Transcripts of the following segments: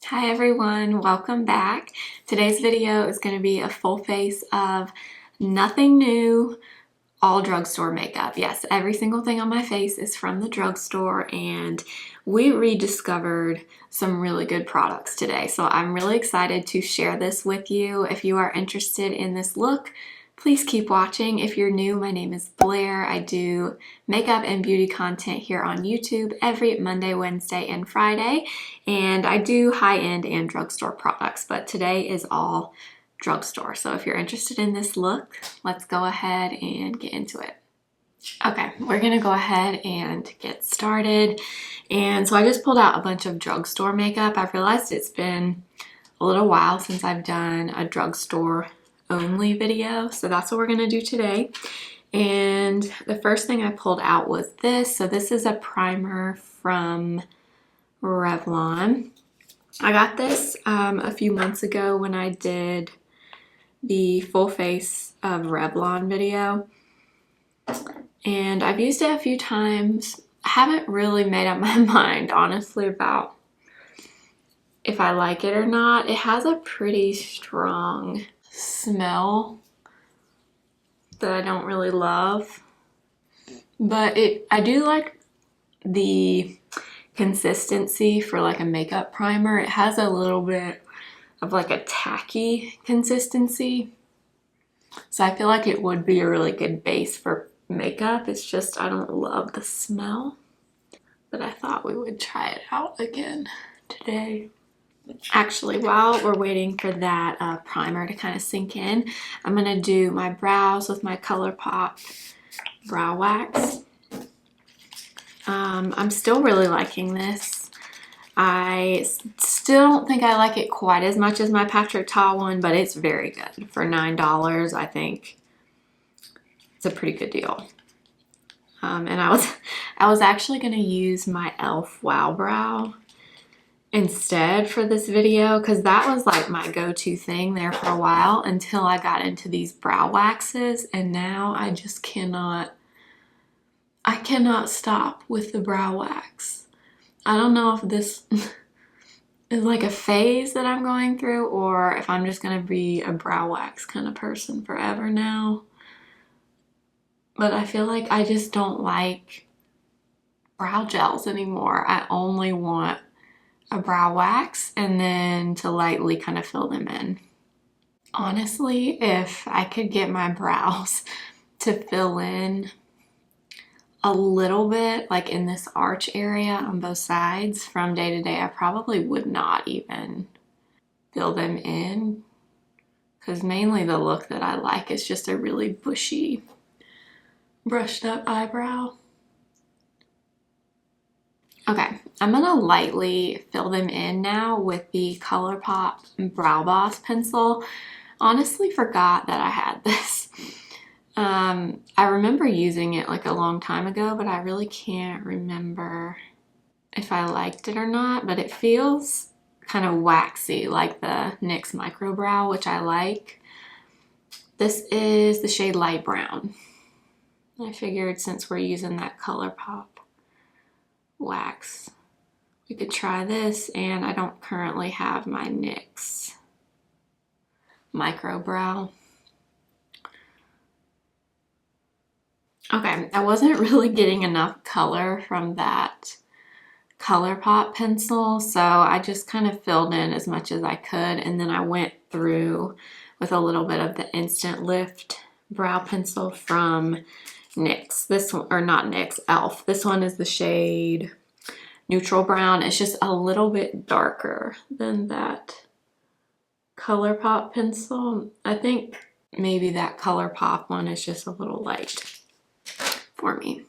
Hi everyone, welcome back. Today's video is going to be a full face of nothing new, all drugstore makeup. Yes, every single thing on my face is from the drugstore, and we rediscovered some really good products today. So I'm really excited to share this with you. If you are interested in this look, please keep watching. If you're new, my name is Blair. I do makeup and beauty content here on YouTube every Monday, Wednesday, and Friday. And I do high-end and drugstore products, but today is all drugstore. So if you're interested in this look, let's go ahead and get into it. Okay, we're gonna go ahead and get started. And so I just pulled out a bunch of drugstore makeup. I realized it's been a little while since I've done a drugstore only video, so that's what we're gonna do today. And the first thing I pulled out was this. So this is a primer from Revlon. I got this a few months ago when I did the full face of Revlon video, and I've used it a few times. I haven't really made up my mind honestly about if I like it or not. It has a pretty strong smell that I don't really love, but I do like the consistency for like a makeup primer. It has a little bit of like a tacky consistency, so I feel like it would be a really good base for makeup. It's just I don't love the smell, but I thought we would try it out again today. Actually, while we're waiting for that primer to kind of sink in, I'm gonna do my brows with my Colourpop brow wax. I'm still really liking this. I still don't think I like it quite as much as my Patrick Ta one, but it's very good. For $9, I think it's a pretty good deal. And I was actually gonna use my e.l.f. Wow Brow instead for this video, because that was like my go-to thing there for a while until I got into these brow waxes, and now I just cannot stop with the brow wax. I don't know if this is like a phase that I'm going through, or if I'm just gonna be a brow wax kind of person forever now. But I feel like I just don't like brow gels anymore. I only want a brow wax and then to lightly kind of fill them in. Honestly, if I could get my brows to fill in a little bit, like in this arch area on both sides from day to day, I probably would not even fill them in, because mainly the look that I like is just a really bushy, brushed up eyebrow. Okay, I'm gonna lightly fill them in now with the Colourpop Brow Boss pencil. Honestly forgot that I had this. I remember using it like a long time ago, but I really can't remember if I liked it or not, but it feels kind of waxy like the NYX Micro Brow, which I like. This is the shade Light Brown. I figured since we're using that Colourpop wax, we could try this, and I don't currently have my NYX Micro Brow. Okay, I wasn't really getting enough color from that Colourpop pencil, so I just kind of filled in as much as I could, and then I went through with a little bit of the Instant Lift brow pencil from NYX. This one, or not NYX, e.l.f. This one is the shade Neutral Brown. It's just a little bit darker than that Colourpop pencil. I think maybe that Colourpop one is just a little light for me.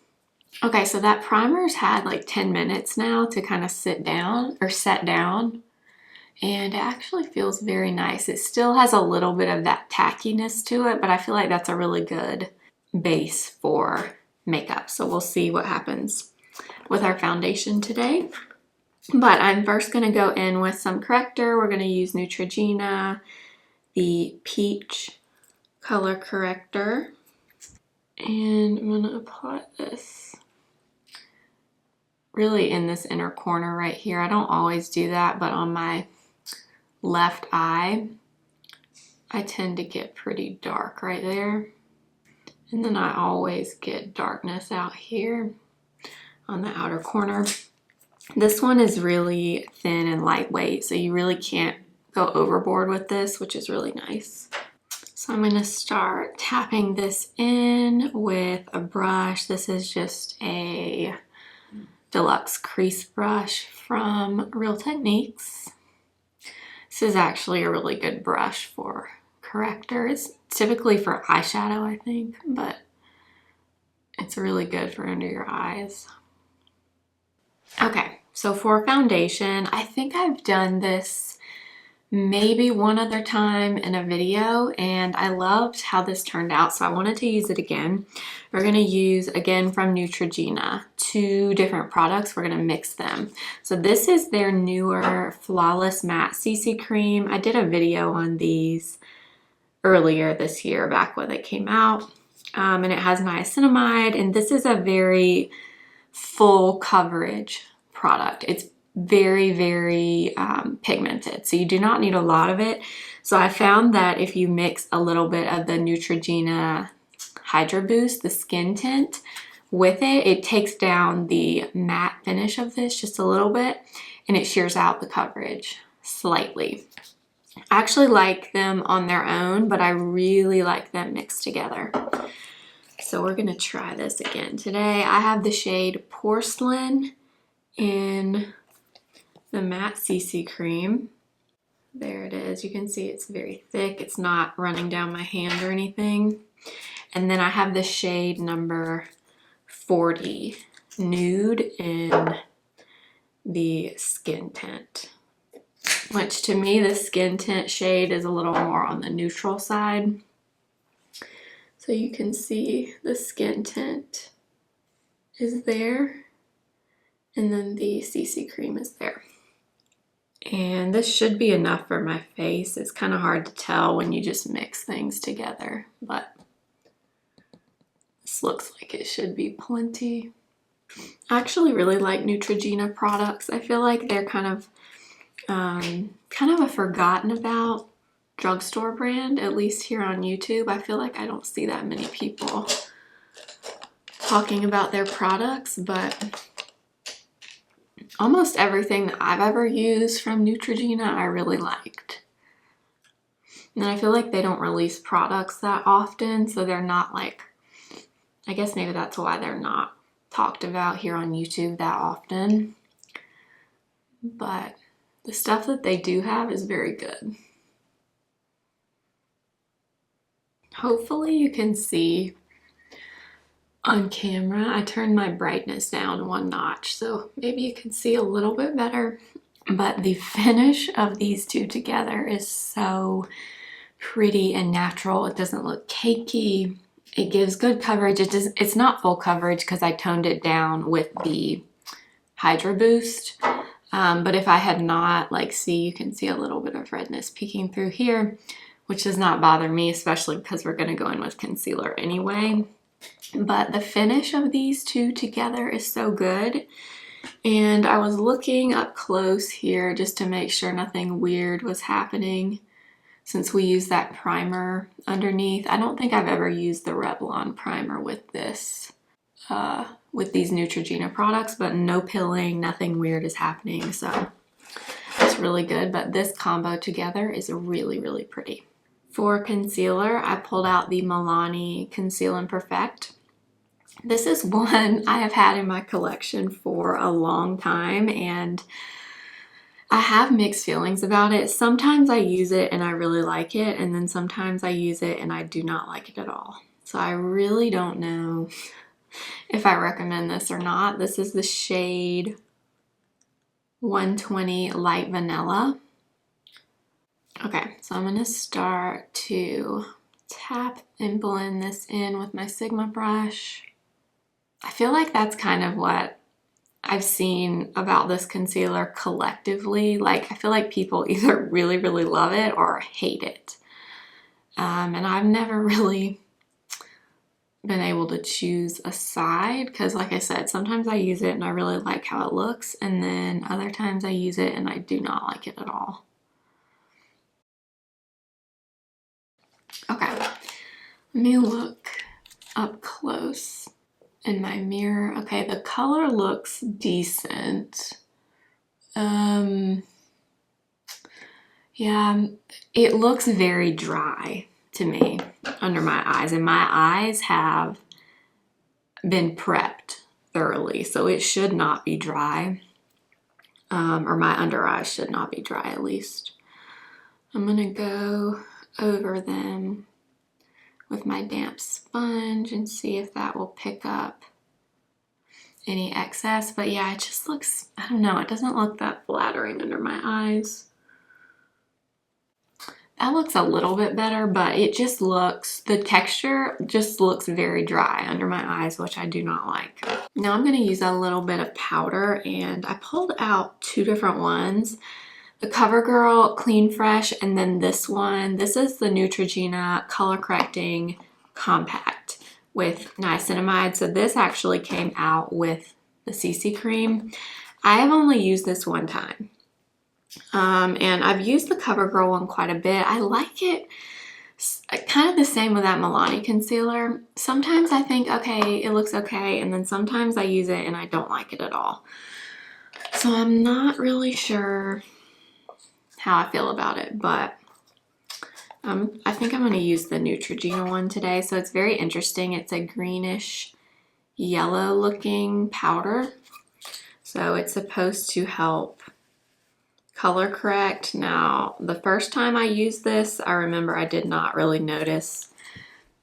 Okay, so that primer's had like 10 minutes now to kind of sit down or set down, and it actually feels very nice. It still has a little bit of that tackiness to it, but I feel like that's a really good base for makeup. So we'll see what happens with our foundation today. But I'm first gonna go in with some corrector. We're gonna use Neutrogena, the Peach Color Corrector. And I'm gonna apply this really in this inner corner right here. I don't always do that, but on my left eye, I tend to get pretty dark right there. And then I always get darkness out here on the outer corner. This one is really thin and lightweight, so you really can't go overboard with this, which is really nice. So I'm gonna start tapping this in with a brush. This is just a deluxe crease brush from Real Techniques. This is actually a really good brush for corrector. It's typically for eyeshadow, I think, but it's really good for under your eyes. Okay, so for foundation, I think I've done this maybe one other time in a video, and I loved how this turned out, so I wanted to use it again. We're going to use, again, from Neutrogena, 2 different products. We're going to mix them. So this is their newer Flawless Matte CC Cream. I did a video on these earlier this year, back when they came out, and it has niacinamide, and this is a very full coverage product. It's very, very pigmented, so you do not need a lot of it. So I found that if you mix a little bit of the Neutrogena Hydra Boost, the skin tint, with it, it takes down the matte finish of this just a little bit, and it shears out the coverage slightly. I actually like them on their own, but I really like them mixed together. So we're gonna try this again today. I have the shade Porcelain in the matte CC cream. There it is. You can see it's very thick. It's not running down my hand or anything. And then I have the shade number 40, Nude, in the skin tint, which to me, the skin tint shade is a little more on the neutral side. So you can see the skin tint is there, and then the CC cream is there. And this should be enough for my face. It's kind of hard to tell when you just mix things together, but this looks like it should be plenty. I actually really like Neutrogena products. I feel like they're kind of a forgotten about drugstore brand, at least here on YouTube. I feel like I don't see that many people talking about their products, but almost everything that I've ever used from Neutrogena I really liked. And I feel like they don't release products that often, so they're not like, I guess maybe that's why they're not talked about here on YouTube that often. But the stuff that they do have is very good. Hopefully you can see on camera. I turned my brightness down 1 notch, so maybe you can see a little bit better. But the finish of these 2 together is so pretty and natural. It doesn't look cakey. It gives good coverage. It's not full coverage because I toned it down with the Hydra Boost. But if I had not, like, see, you can see a little bit of redness peeking through here, which does not bother me, especially because we're going to go in with concealer anyway. But the finish of these 2 together is so good. And I was looking up close here just to make sure nothing weird was happening since we use that primer underneath. I don't think I've ever used the Revlon primer with this, with these Neutrogena products, but no pilling, nothing weird is happening. So it's really good, but this combo together is really, really pretty. For concealer, I pulled out the Milani Conceal and Perfect. This is one I have had in my collection for a long time, and I have mixed feelings about it. Sometimes I use it and I really like it, and then sometimes I use it and I do not like it at all. So I really don't know if I recommend this or not. This is the shade 120 Light Vanilla. Okay, so I'm going to start to tap and blend this in with my Sigma brush. I feel like that's kind of what I've seen about this concealer collectively. Like, I feel like people either really, really love it or hate it. And I've never really been able to choose a side because, like I said, sometimes I use it and I really like how it looks, and then other times I use it and I do not like it at all. Let me look up close in my mirror. Okay, the color looks decent. Yeah, it looks very dry to me under my eyes, and my eyes have been prepped thoroughly, so it should not be dry, or my under eyes should not be dry at least. I'm gonna go over them with my damp sponge and see if that will pick up any excess. But yeah, it just looks, I don't know, it doesn't look that flattering under my eyes. That looks a little bit better, but it just looks, the texture just looks very dry under my eyes, which I do not like. Now I'm going to use a little bit of powder, and I pulled out two different ones. The Covergirl Clean Fresh, and then this one. This is the Neutrogena Color Correcting Compact with niacinamide. So this actually came out with the CC cream. I have only used this one time. And I've used the Covergirl one quite a bit. I like it kind of the same with that Milani concealer. Sometimes I think, okay, it looks okay, and then sometimes I use it and I don't like it at all. So I'm not really sure how I feel about it, but I think I'm going to use the Neutrogena one today. So it's very interesting. It's a greenish yellow looking powder. So it's supposed to help color correct. Now, the first time I used this, I remember I did not really notice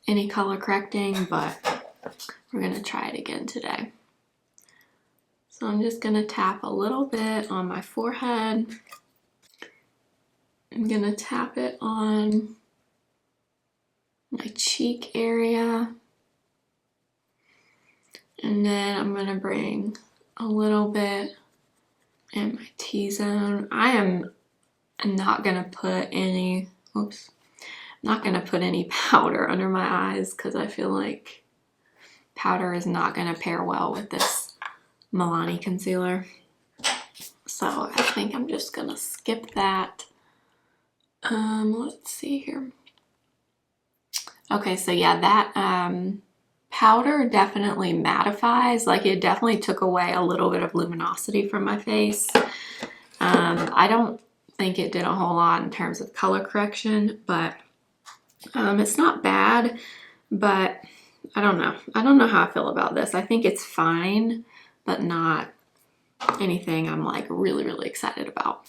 any color correcting, but we're going to try it again today. So I'm just going to tap a little bit on my forehead. I'm going to tap it on my cheek area. And then I'm going to bring a little bit in my T-zone. I am not going to put any, not going to put any powder under my eyes because I feel like powder is not going to pair well with this Milani concealer. So I think I'm just going to skip that. Let's see here. Okay, so yeah, that powder definitely mattifies. Like, it definitely took away a little bit of luminosity from my face. I don't think it did a whole lot in terms of color correction, but it's not bad, but I don't know. I don't know how I feel about this. I think it's fine, but not anything I'm like really, really excited about.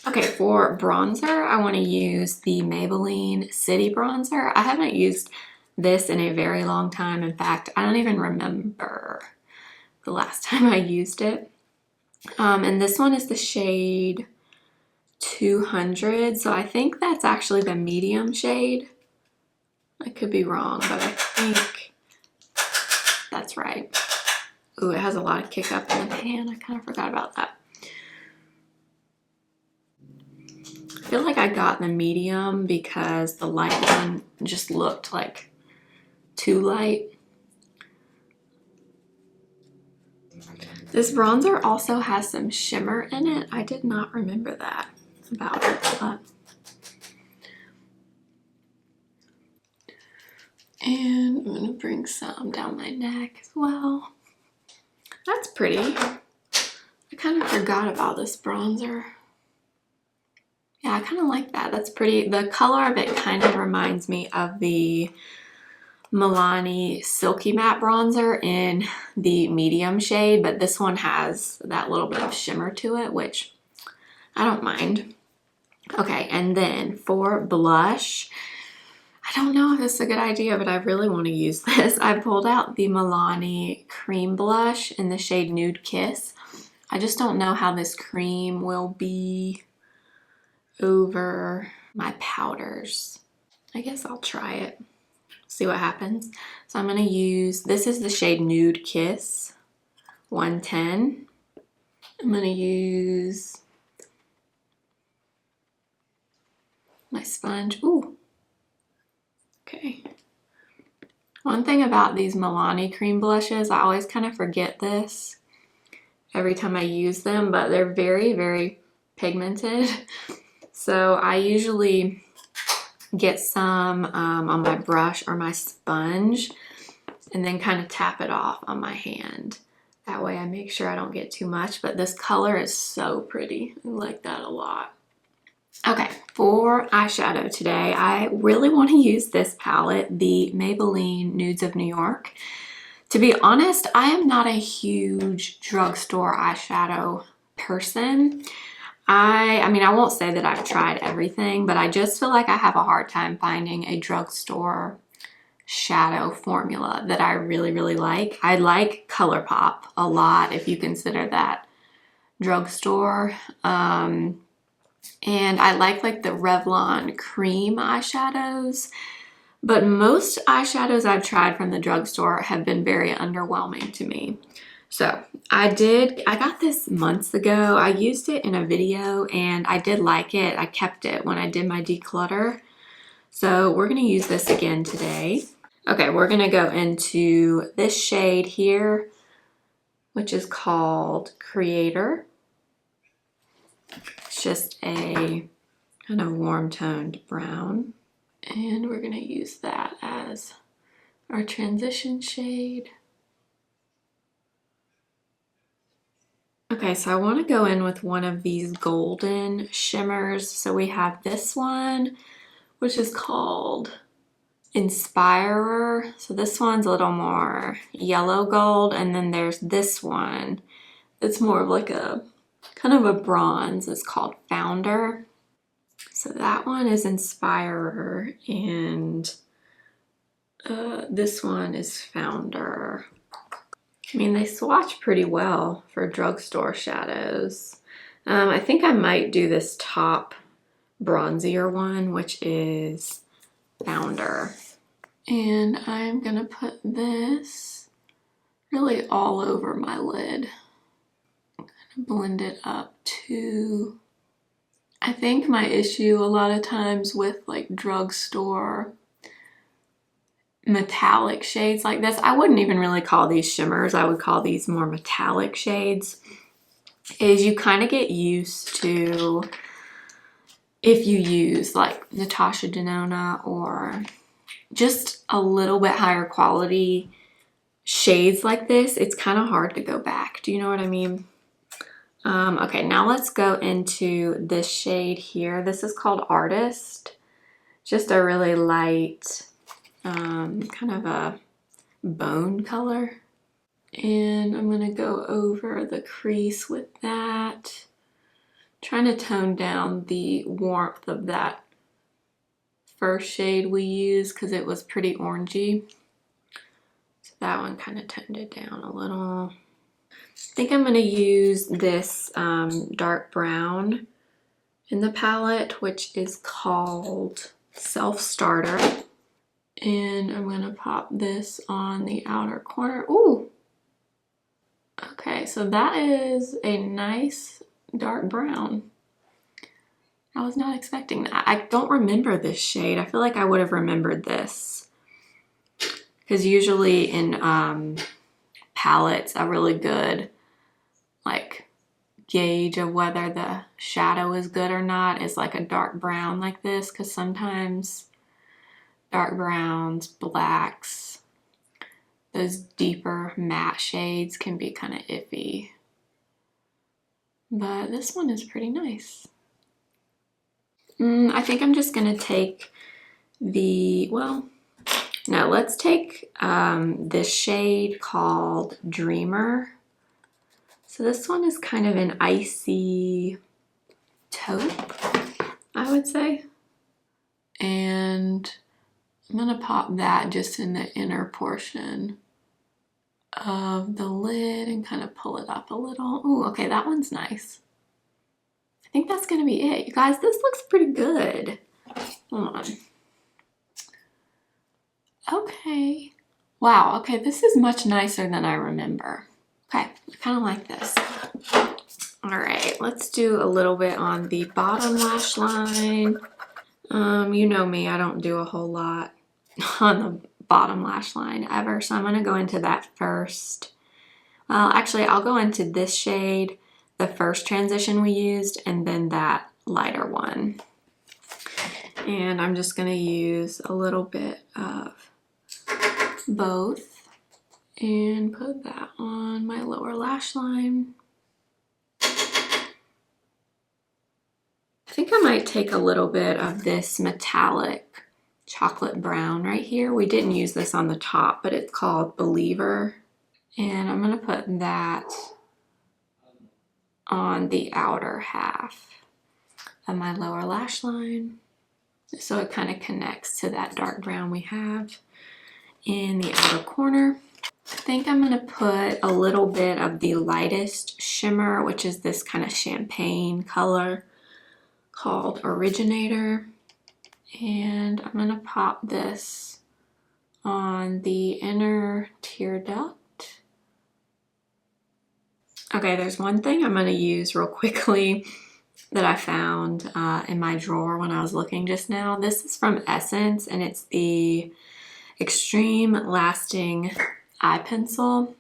Okay, for bronzer, I want to use the Maybelline City Bronzer. I haven't used this in a very long time. In fact, I don't even remember the last time I used it. And this one is the shade 200. So I think that's actually the medium shade. I could be wrong, but I think that's right. Ooh, it has a lot of kick up in the pan. I kind of forgot about that. I feel like I got the medium because the light one just looked like too light. This bronzer also has some shimmer in it. I did not remember that about it, but. And I'm gonna bring some down my neck as well. That's pretty. I kind of forgot about this bronzer. Yeah, I kind of like that. That's pretty. The color of it kind of reminds me of the Milani Silky Matte Bronzer in the medium shade, but this one has that little bit of shimmer to it, which I don't mind. Okay, and then for blush, I don't know if this is a good idea, but I really want to use this. I pulled out the Milani Cream Blush in the shade Nude Kiss. I just don't know how this cream will be over my powders. I guess I'll try it, see what happens. So I'm going to use, this is the shade Nude Kiss 110. I'm going to use my sponge. Ooh. Okay. One thing about these Milani cream blushes, I always kind of forget this every time I use them, but they're very, very pigmented. So I usually get some on my brush or my sponge, and then kind of tap it off on my hand. That way I make sure I don't get too much, but this color is so pretty. I like that a lot. Okay, for eyeshadow today, I really want to use this palette, the Maybelline Nudes of New York. To be honest, I am not a huge drugstore eyeshadow person. I mean, I won't say that I've tried everything, but I just feel like I have a hard time finding a drugstore shadow formula that I really, really like. I like Colourpop a lot, if you consider that drugstore. And I like the Revlon cream eyeshadows. But most eyeshadows I've tried from the drugstore have been very underwhelming to me. So I got this months ago. I used it in a video and I did like it. I kept it when I did my declutter. So we're gonna use this again today. Okay, we're gonna go into this shade here, which is called Creator. It's just a kind of warm toned brown. And we're gonna use that as our transition shade. Okay, so I want to go in with one of these golden shimmers. So we have this one, which is called Inspirer. So this one's a little more yellow gold, and then there's this one that's more of like a kind of a bronze. It's called Founder. So that one is Inspirer, and this one is Founder. I mean, they swatch pretty well for drugstore shadows. I think I might do this top bronzier one, which is Founder. And I'm gonna put this really all over my lid. I'm gonna blend it up too. I think my issue a lot of times with drugstore metallic shades like this, I wouldn't even really call these shimmers, I would call these more metallic shades, is you kind of get used to, if you use Natasha Denona or just a little bit higher quality shades like this, it's kind of hard to go back. Do you know what I mean? Okay, now let's go into this shade here. This is called Artist. Just a really light, kind of a bone color. And I'm gonna go over the crease with that. Trying to tone down the warmth of that first shade we used because it was pretty orangey. So that one kind of toned it down a little. I think I'm going to use this dark brown in the palette, which is called Self Starter. And I'm going to pop this on the outer corner. Ooh! Okay, so that is a nice dark brown. I was not expecting that. I don't remember this shade. I feel like I would have remembered this. Because usually in palettes, a really good gauge of whether the shadow is good or not is a dark brown like this, because sometimes dark browns, blacks, those deeper matte shades can be kind of iffy. But this one is pretty nice. I think I'm just gonna take let's take this shade called Dreamer. So this one is kind of an icy taupe, I would say. And I'm gonna pop that just in the inner portion of the lid and kind of pull it up a little. Ooh, okay, that one's nice. I think that's gonna be it. You guys, this looks pretty good. Hold on. Okay. Wow, okay, this is much nicer than I remember. Okay, I kind of like this. All right, let's do a little bit on the bottom lash line. You know me, I don't do a whole lot on the bottom lash line ever, so I'm gonna go into that first. Well, actually, I'll go into this shade, the first transition we used, and then that lighter one. And I'm just gonna use a little bit of both and put that on my lower lash line. I think I might take a little bit of this metallic chocolate brown right here. We didn't use this on the top, but it's called Believer. And I'm gonna put that on the outer half of my lower lash line, so it kind of connects to that dark brown we have in the outer corner. I think I'm gonna put a little bit of the lightest shimmer, which is this kind of champagne color called Originator. And I'm gonna pop this on the inner tear duct. Okay, there's one thing I'm gonna use real quickly that I found in my drawer when I was looking just now. This is from Essence, and it's the Extreme Lasting Eye Pencil.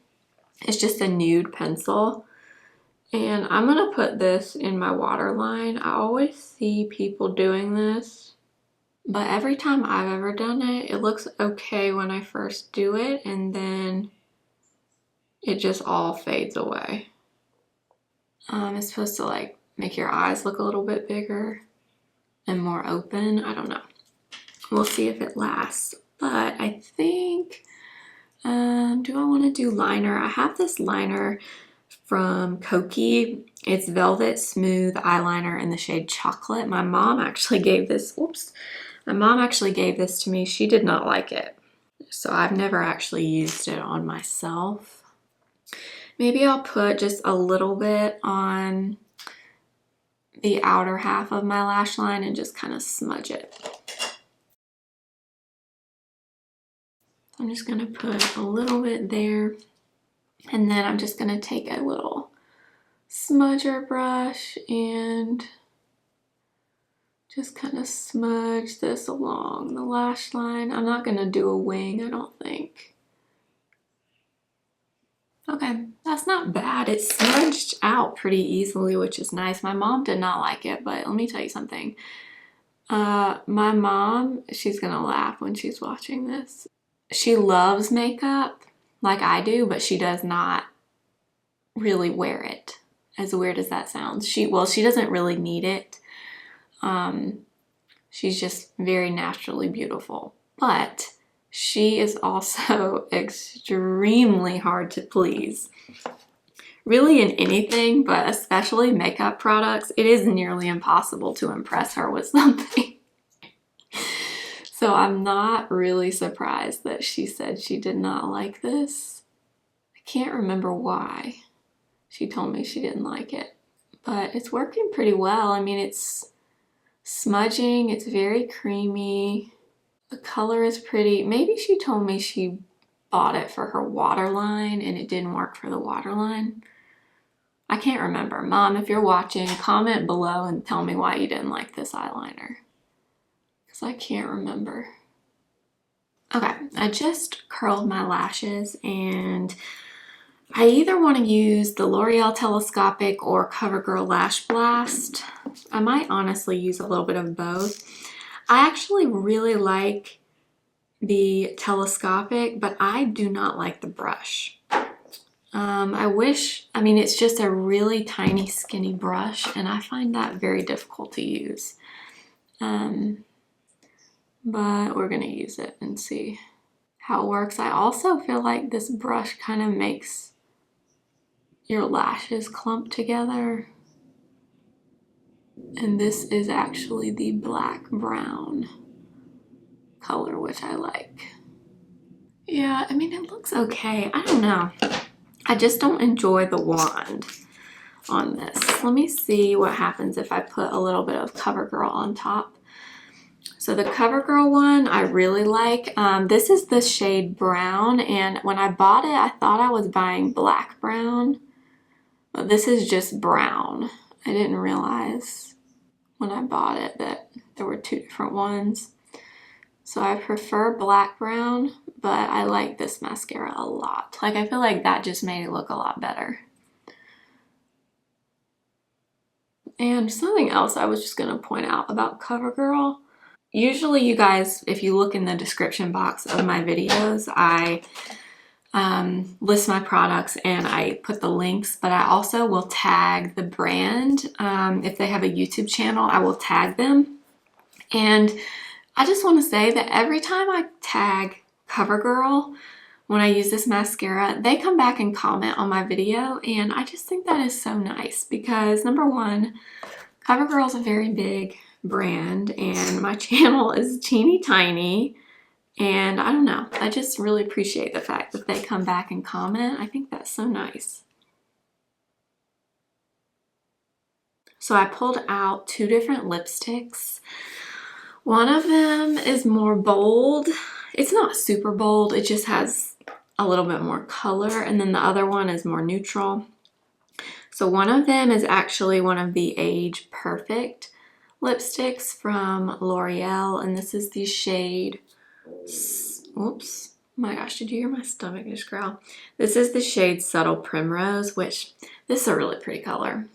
It's just a nude pencil. And I'm gonna put this in my waterline. I always see people doing this, but every time I've ever done it, it looks okay when I first do it, and then it just all fades away. It's supposed to like make your eyes look a little bit bigger and more open. I don't know. We'll see if it lasts. But I think, do I want to do liner? I have this liner from Kokie. It's Velvet Smooth Eyeliner in the shade Chocolate. My mom actually gave this, my mom actually gave this to me. She did not like it. So I've never actually used it on myself. Maybe I'll put just a little bit on the outer half of my lash line and just kind of smudge it. I'm just gonna put a little bit there, and then I'm just gonna take a little smudger brush and just kind of smudge this along the lash line. I'm not gonna do a wing, I don't think. Okay, that's not bad. It smudged out pretty easily, which is nice. My mom did not like it, but let me tell you something. My mom, she's gonna laugh when she's watching this. She loves makeup like I do, but she does not really wear it. As weird as that sounds. She doesn't really need it. She's just very naturally beautiful. But she is also extremely hard to please. Really in anything, but especially makeup products, it is nearly impossible to impress her with something. So I'm not really surprised that she said she did not like this. I can't remember why she told me she didn't like it, but it's working pretty well. I mean, it's smudging, it's very creamy. The color is pretty. Maybe she told me she bought it for her waterline and it didn't work for the waterline. I can't remember. Mom, if you're watching, comment below and tell me why you didn't like this eyeliner, because I can't remember. Okay, I just curled my lashes, and I either want to use the L'Oreal Telescopic or Covergirl Lash Blast. I might honestly use a little bit of both. I actually really like the Telescopic, but I do not like the brush. I mean, it's just a really tiny, skinny brush, and I find that very difficult to use. But we're gonna use it and see how it works. I also feel like this brush kind of makes your lashes clump together. And this is actually the black brown color, which I like. Yeah, I mean, it looks okay. I don't know. I just don't enjoy the wand on this. Let me see what happens if I put a little bit of CoverGirl on top. So the CoverGirl one I really like. This is the shade brown, and when I bought it, I thought I was buying black brown, but this is just brown. I didn't realize when I bought it that there were two different ones. So I prefer black brown, but I like this mascara a lot. Like, I feel like that just made it look a lot better. And something else I was just gonna point out about CoverGirl. usually you guys, if you look in the description box of my videos, I list my products and I put the links, but I also will tag the brand. If they have a YouTube channel, I will tag them. And I just want to say that every time I tag Covergirl, when I use this mascara, they come back and comment on my video, and I just think that is so nice because, number one, Covergirl is a very big brand and my channel is teeny tiny, and I don't know, I just really appreciate the fact that they come back and comment. I think that's so nice. So I pulled out two different lipsticks. One of them is more bold. It's not super bold, it just has a little bit more color, and then the other one is more neutral. So one of them is actually one of the Age Perfect lipsticks from L'Oreal, and this is the shade, oops, oh my gosh, did you hear my stomach just growl? This is the shade Subtle Primrose, which this is a really pretty color.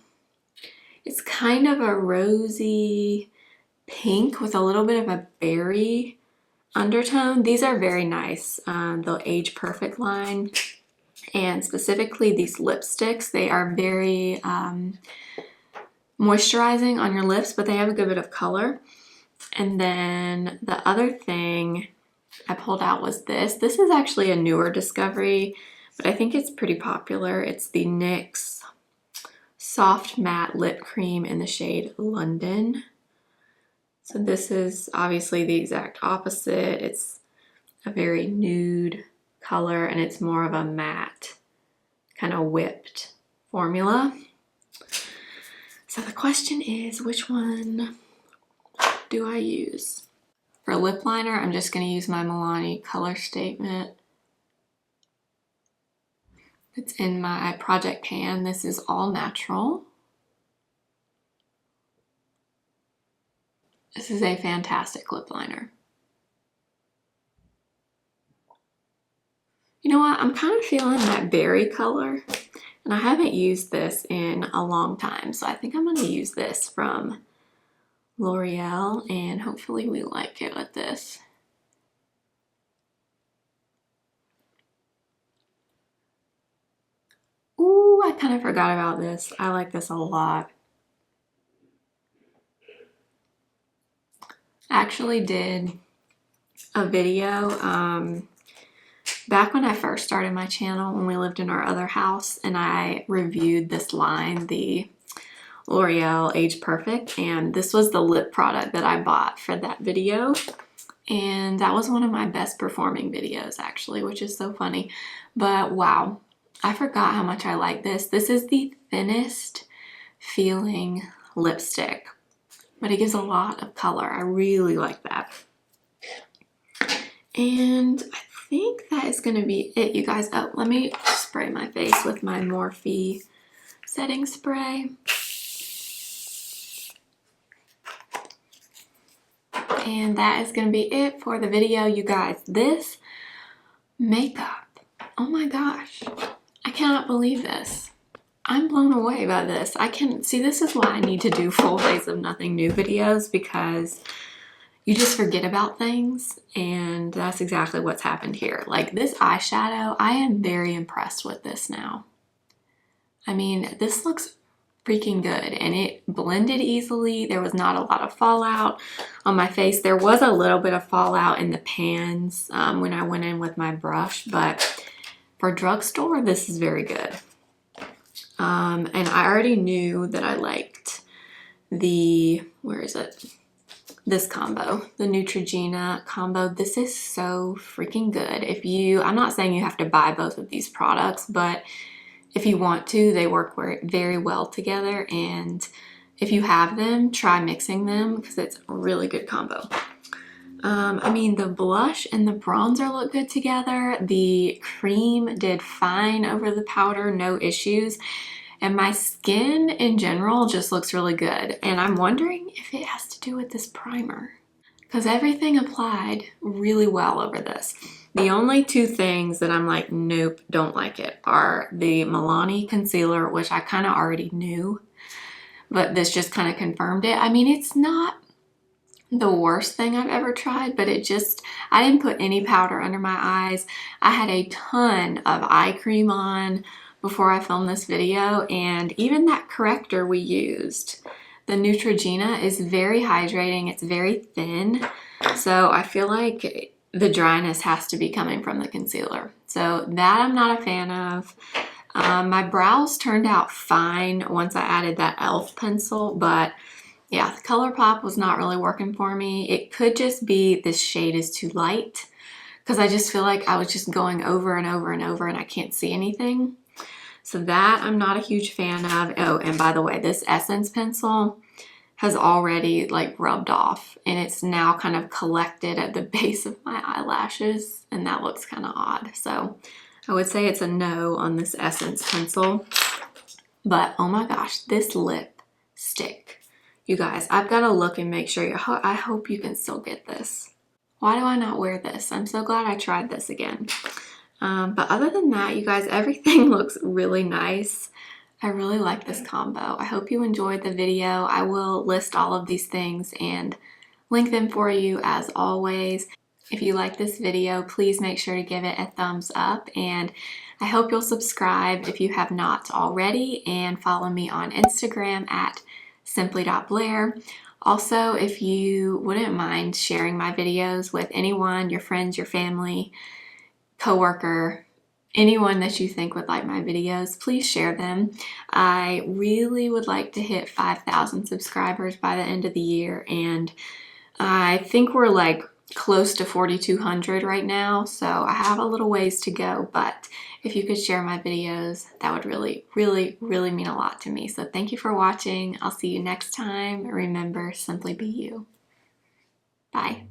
It's kind of a rosy pink with a little bit of a berry undertone. These are very nice, the Age Perfect line, and specifically these lipsticks. They are very moisturizing on your lips, but they have a good bit of color. And then the other thing I pulled out was this. This is actually a newer discovery, but I think it's pretty popular. It's the NYX Soft Matte Lip Cream in the shade London. So this is obviously the exact opposite. It's a very nude color and it's more of a matte, kind of whipped formula. So the question is, which one do I use? For lip liner, I'm just going to use my Milani Color Statement. It's in my project pan. This is all natural. This is a fantastic lip liner. You know what? I'm kind of feeling that berry color, and I haven't used this in a long time, so I think I'm going to use this from L'Oreal, and hopefully we like it with this. Ooh, I kind of forgot about this. I like this a lot. I actually did a video back when I first started my channel, when we lived in our other house, and I reviewed this line, the L'Oreal Age Perfect, and this was the lip product that I bought for that video, and that was one of my best performing videos actually, which is so funny. But wow, I forgot how much I like this. This is the thinnest feeling lipstick, but it gives a lot of color. I really like that. And I think that is going to be it, you guys. Oh, let me spray my face with my Morphe setting spray. And that is going to be it for the video, you guys. This makeup, oh my gosh, I cannot believe this. I'm blown away by this. I can see, this is why I need to do full face of nothing new videos, because you just forget about things, and that's exactly what's happened here. Like this eyeshadow, I am very impressed with this now. I mean, this looks freaking good, and it blended easily. There was not a lot of fallout on my face. There was a little bit of fallout in the pans when I went in with my brush, but for drugstore, this is very good. And I already knew that I liked the, where is it? This combo, the Neutrogena combo. This is so freaking good. If you, I'm not saying you have to buy both of these products, but if you want to, they work very well together. And if you have them, try mixing them because it's a really good combo. I mean, the blush and the bronzer look good together. The cream did fine over the powder, no issues. And my skin in general just looks really good. And I'm wondering if it has to do with this primer, because everything applied really well over this. The only two things that I'm like, nope, don't like it, are the Milani concealer, which I kind of already knew, but this just kind of confirmed it. I mean, it's not the worst thing I've ever tried, but I didn't put any powder under my eyes. I had a ton of eye cream on before I filmed this video, and even that corrector we used, the Neutrogena, is very hydrating. It's very thin, so I feel like the dryness has to be coming from the concealer. So that I'm not a fan of. My brows turned out fine once I added that e.l.f. pencil, but yeah, the Colourpop was not really working for me. It could just be this shade is too light, because I just feel like I was just going over and over and over and I can't see anything. So that I'm not a huge fan of. Oh, and by the way, this Essence pencil has already like rubbed off, and it's now kind of collected at the base of my eyelashes, and that looks kind of odd. So I would say it's a no on this Essence pencil. But oh my gosh, this lipstick. You guys, I've got to look and make sure. I hope you can still get this. Why do I not wear this? I'm so glad I tried this again. But other than that, you guys, everything looks really nice. I really like this combo. I hope you enjoyed the video. I will list all of these things and link them for you as always. If you like this video, please make sure to give it a thumbs up, and I hope you'll subscribe if you have not already, and follow me on Instagram at simply.blair. Also, if you wouldn't mind sharing my videos with anyone, your friends, your family, coworker, anyone that you think would like my videos, please share them. I really would like to hit 5,000 subscribers by the end of the year, and I think we're like close to 4,200 right now, so I have a little ways to go, but if you could share my videos, that would really, really, really mean a lot to me. So thank you for watching. I'll see you next time. Remember, simply be you. Bye.